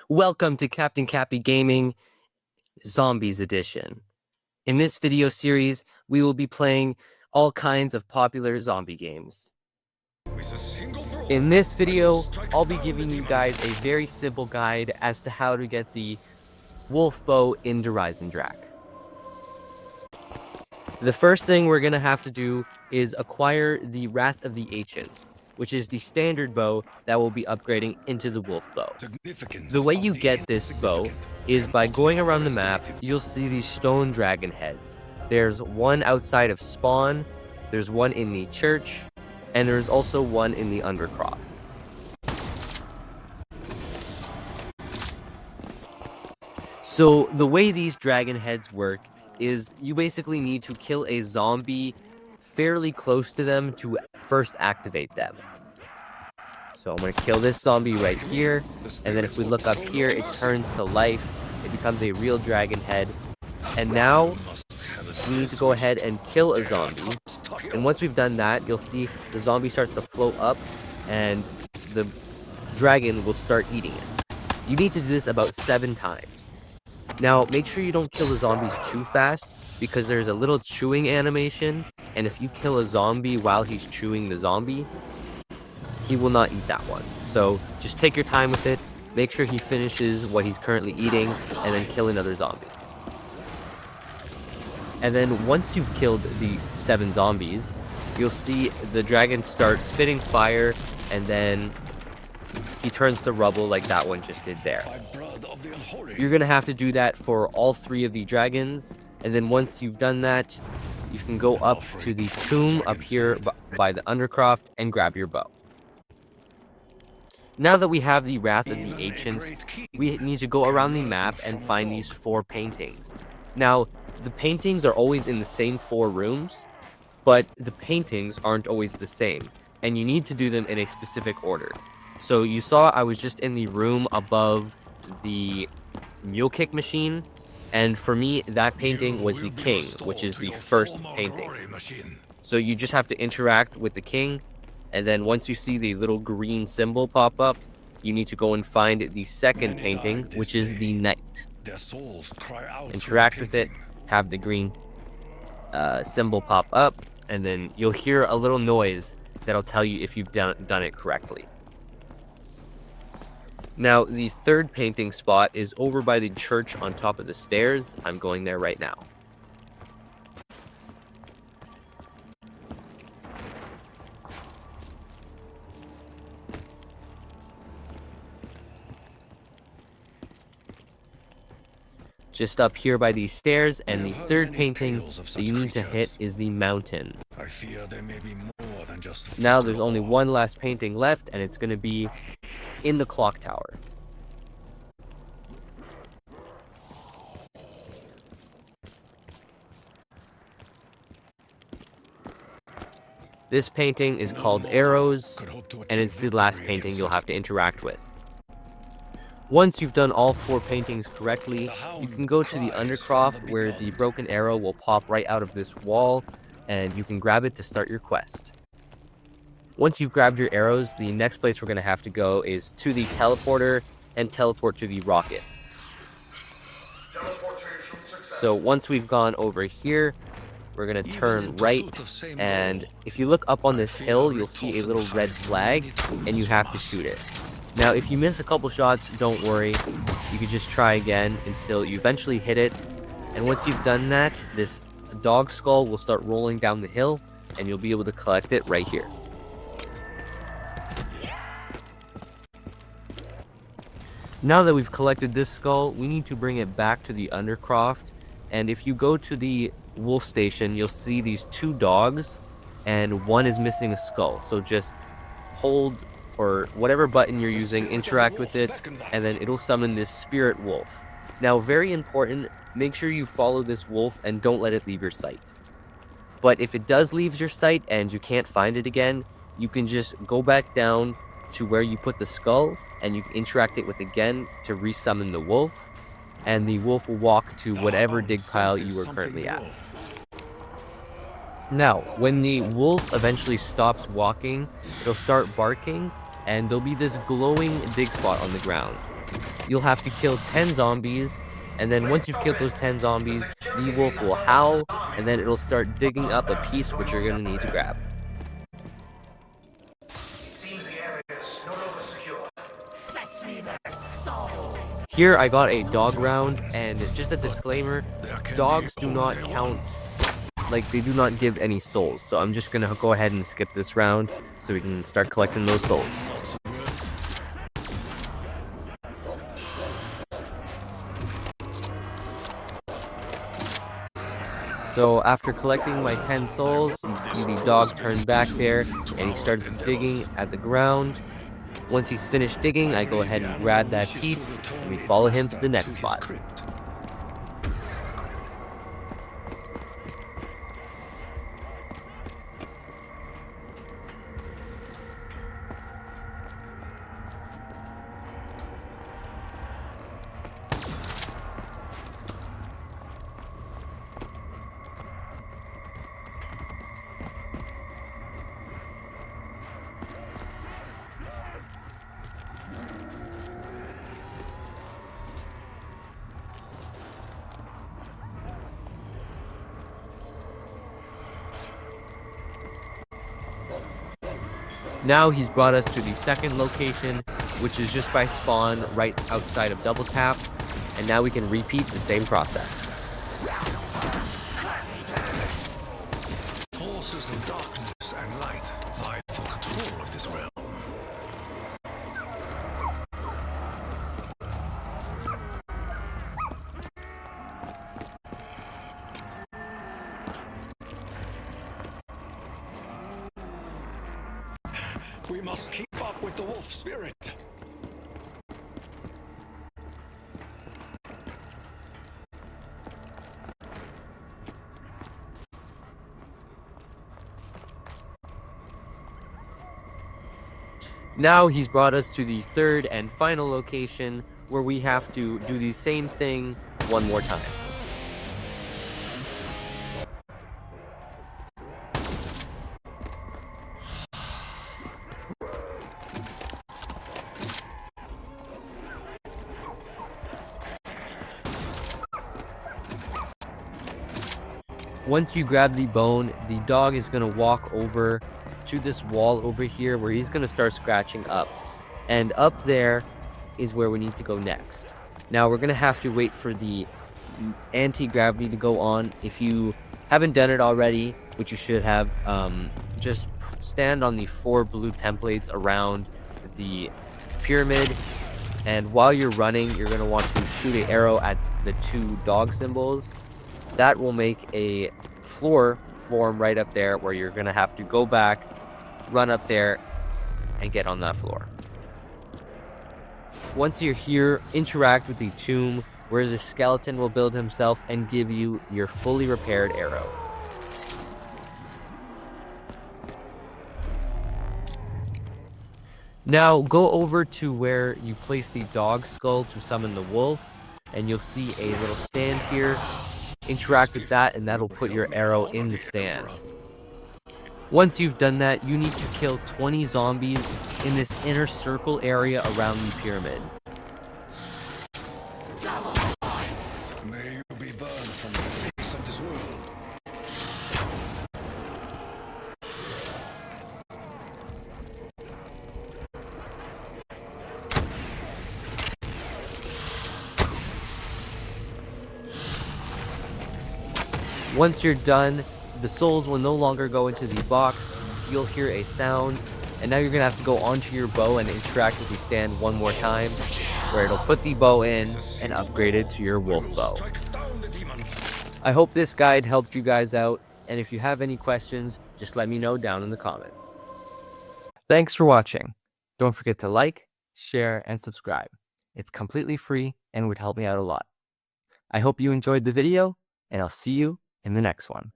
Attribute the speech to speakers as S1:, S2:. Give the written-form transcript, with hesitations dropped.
S1: Welcome to Captain Cappy Gaming Zombies Edition. In this video series, we will be playing all kinds of popular zombie games. In this video, I'll be giving you guys a very simple guide as to how to get the wolf bow in Der Eisendrache. The first thing we're going to have to do is acquire the Wrath of the Ancients, which is the standard bow that will be upgrading into the wolf bow. The way you get this bow is by going around the map. You'll see these stone dragon heads. There's one outside of spawn, there's one in the church, and there's also one in the Undercroft. So the way these dragon heads work is you basically need to kill a zombie fairly close to them to first activate them. So I'm going to kill this zombie right here, and then if we look up here, it turns to life. It becomes a real dragon head. And now we need to go ahead and kill a zombie. And once we've done that, you'll see the zombie starts to float up and the dragon will start eating it. You need to do this about 7 times. Now, make sure you don't kill the zombies too fast, because there's a little chewing animation, and if you kill a zombie while he's chewing the zombie, he will not eat that one. So just take your time with it, make sure he finishes what he's currently eating, and then kill another zombie. And then once you've killed the 7 zombies, you'll see the dragon start spitting fire, and then he turns to rubble like that one just did there. You're going to have to do that for all 3 of the dragons, and then once you've done that, you can go up to the tomb up here by the Undercroft and grab your bow. Now that we have the Wrath of the Ancients, we need to go around the map and find these 4 paintings. Now, the paintings are always in the same 4 rooms, but the paintings aren't always the same, and you need to do them in a specific order. So you saw I was just in the room above the mule kick machine, and for me that painting was the king, which is the first painting. So you just have to interact with the king, and then once you see the little green symbol pop up, you need to go and find the second painting, which is the knight. Interact with it, have the green symbol pop up, and then you'll hear a little noise that'll tell you if you've done it correctly. Now, the third painting spot is over by the church on top of the stairs. I'm going there right now. Just up here by these stairs, and the third painting that you need to hit is the mountain. Now there's only one last painting left, and it's going to be in the clock tower. This painting is called Arrows, and it's the last painting you'll have to interact with. Once you've done all 4 paintings correctly, you can go to the Undercroft, where the broken arrow will pop right out of this wall, and you can grab it to start your quest. Once you've grabbed your arrows, the next place we're going to have to go is to the teleporter and teleport to the rocket. So once we've gone over here, we're going to turn right, and if you look up on this hill, you'll see a little red flag, and you have to shoot it. Now, if you miss a couple shots, don't worry. You can just try again until you eventually hit it. And once you've done that, this dog skull will start rolling down the hill, and you'll be able to collect it right here. Now that we've collected this skull, we need to bring it back to the Undercroft. And if you go to the wolf station, you'll see these 2 dogs, and one is missing a skull. So just hold, or whatever button you're using, interact with it, and then it'll summon this spirit wolf. Now, very important, make sure you follow this wolf and don't let it leave your sight. But if it does leave your sight and you can't find it again, you can just go back down to where you put the skull, and you can interact it with again to resummon the wolf, and the wolf will walk to whatever dig pile you are currently at. Now, when the wolf eventually stops walking, it'll start barking, and there'll be this glowing dig spot on the ground. you'll have to kill 10 zombies, and then once you've killed those 10 zombies, the wolf will howl, and then it'll start digging up a piece which you're going to need to grab. Here I got a dog round, and just a disclaimer, dogs do not count, like they do not give any souls, so I'm just gonna go ahead and skip this round so we can start collecting those souls. So after collecting my 10 souls, you see the dog turn back there, and he starts digging at the ground. Once he's finished digging, I go ahead and grab that piece, and we follow him to the next spot. Now he's brought us to the second location, which is just by spawn right outside of Double Tap, and now we can repeat the same process.
S2: Forces of darkness and light vie for control of this realm. We must keep up with the wolf spirit.
S1: Now he's brought us to the third and final location, where we have to do the same thing one more time. Once you grab the bone, the dog is going to walk over to this wall over here where he's going to start scratching up. And up there is where we need to go next. Now we're going to have to wait for the anti-gravity to go on. If you haven't done it already, which you should have, just stand on the 4 blue templates around the pyramid. And while you're running, you're going to want to shoot an arrow at the 2 dog symbols. That will make a floor form right up there where you're going to have to go back, run up there, and get on that floor. Once you're here, interact with the tomb where the skeleton will build himself and give you your fully repaired arrow. Now go over to where you place the dog skull to summon the wolf, and you'll see a little stand here. Interact with that, and that'll put your arrow in the stand. Once you've done that, you need to kill 20 zombies in this inner circle area around the pyramid.
S2: May you be burned from the face of this world.
S1: Once you're done, the souls will no longer go into the box. You'll hear a sound, and now you're gonna have to go onto your bow and interact with the stand one more time, where it'll put the bow in and upgrade it to your wolf bow. I hope this guide helped you guys out, and if you have any questions, just let me know down in the comments. Thanks for watching. Don't forget to like, share, and subscribe. It's completely free and would help me out a lot. I hope you enjoyed the video, and I'll see you in the next one.